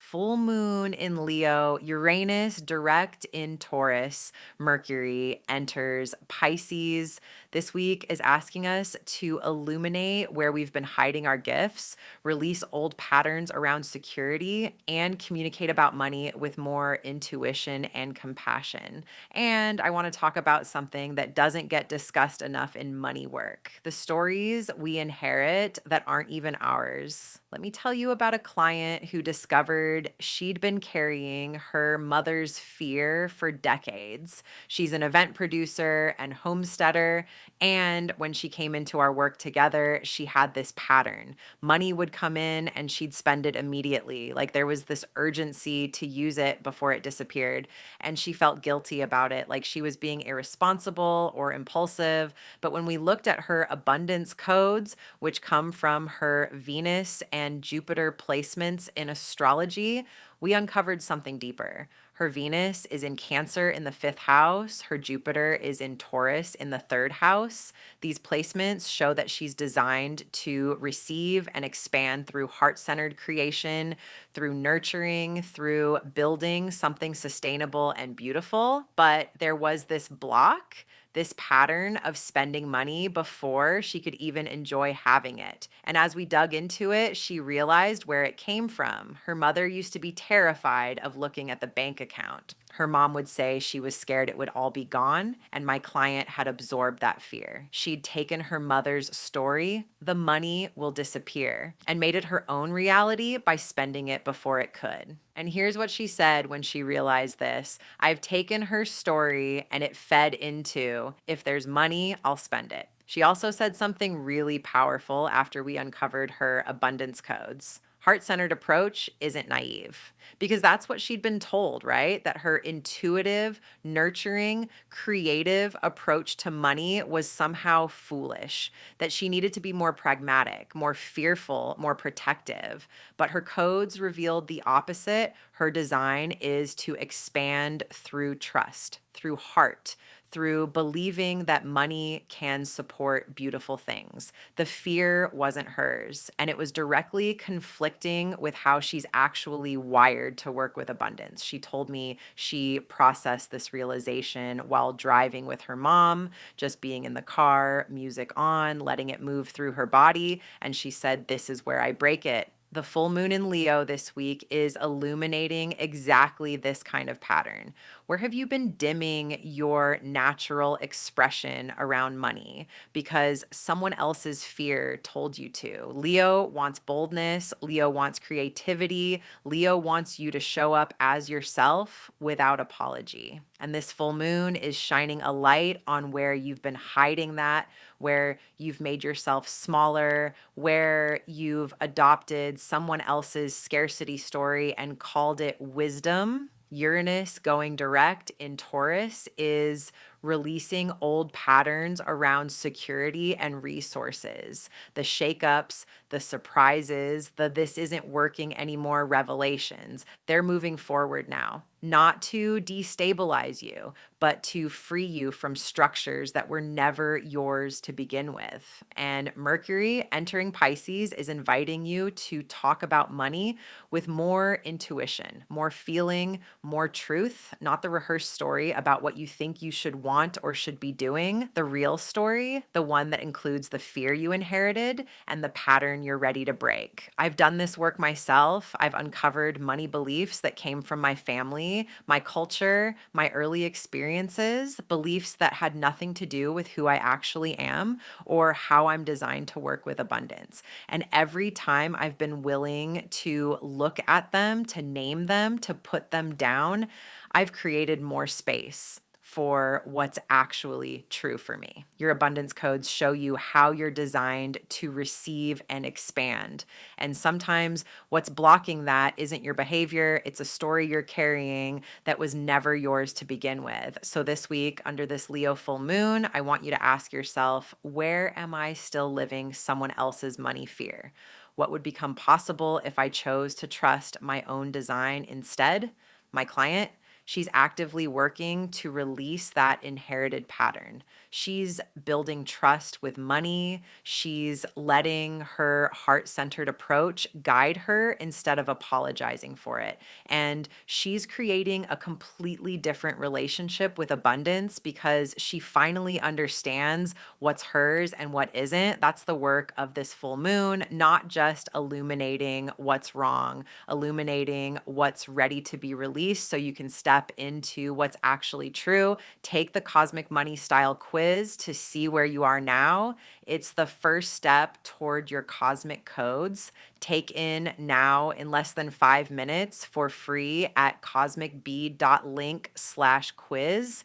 full moon in Leo, Uranus direct in Taurus, Mercury enters Pisces. This week is asking us to illuminate where we've been hiding our gifts, release old patterns around security, and communicate about money with more intuition and compassion. And I want to talk about something that doesn't get discussed enough in money work, the stories we inherit that aren't even ours. Let me tell you about a client who discovered she'd been carrying her mother's fear for decades. She's an event producer and homesteader. And when she came into our work together, she had this pattern. Money would come in and she'd spend it immediately. Like there was this urgency to use it before it disappeared. And she felt guilty about it, like she was being irresponsible or impulsive. But when we looked at her abundance codes, which come from her Venus and Jupiter placements in astrology, we uncovered something deeper. Her Venus is in Cancer in the fifth house. Her Jupiter is in Taurus in the third house. These placements show that she's designed to receive and expand through heart centered creation, through nurturing, through building something sustainable and beautiful. But there was this block, this pattern of spending money before she could even enjoy having it. And as we dug into it, she realized where it came from. Her mother used to be terrified of looking at the bank account. Her mom would say she was scared it would all be gone, and my client had absorbed that fear. She'd taken her mother's story, the money will disappear, and made it her own reality by spending it before it could. And here's what she said when she realized this: I've taken her story and it fed into, if there's money, I'll spend it. She also said something really powerful after we uncovered her abundance codes. Heart centered approach isn't naive because that's what she'd been told, right? That her intuitive, nurturing, creative approach to money was somehow foolish, that she needed to be more pragmatic, more fearful, more protective. But her codes revealed the opposite. Her design is to expand through trust, through heart, through believing that money can support beautiful things. The fear wasn't hers, and it was directly conflicting with how she's actually wired to work with abundance. She told me she processed this realization while driving with her mom, just being in the car, music on, letting it move through her body. And she said, "This is where I break it." The full moon in Leo this week is illuminating exactly this kind of pattern. Where have you been dimming your natural expression around money because someone else's fear told you to? Leo wants boldness, Leo wants creativity, Leo wants you to show up as yourself without apology. And this full moon is shining a light on where you've been hiding that, where you've made yourself smaller, where you've adopted someone else's scarcity story and called it wisdom. Uranus going direct in Taurus is releasing old patterns around security and resources, the shakeups, the surprises, the this isn't working anymore revelations. They're moving forward now, not to destabilize you, but to free you from structures that were never yours to begin with. And Mercury entering Pisces is inviting you to talk about money with more intuition, more feeling, more truth, not the rehearsed story about what you think you should want or should be doing. The real story, the one that includes the fear you inherited and the pattern you're ready to break. I've done this work myself. I've uncovered money beliefs that came from my family, my culture, my early experiences, beliefs that had nothing to do with who I actually am or how I'm designed to work with abundance. And every time I've been willing to look at them, to name them, to put them down, I've created more space for what's actually true for me. Your abundance codes show you how you're designed to receive and expand. And sometimes what's blocking that isn't your behavior, it's a story you're carrying that was never yours to begin with. So this week, under this Leo full moon, I want you to ask yourself, where am I still living someone else's money fear? What would become possible if I chose to trust my own design instead? My client, She's actively working to release that inherited pattern. She's building trust with money. She's letting her heart centered approach guide her instead of apologizing for it. And she's creating a completely different relationship with abundance because she finally understands what's hers and what isn't. That's the work of this full moon, not just illuminating what's wrong, illuminating what's ready to be released so you can step into what's actually true. Take the Cosmic Money Style quiz to see where you are now. It's the first step toward your cosmic codes. Take in now in less than 5 minutes for free at cosmicbee.link/quiz.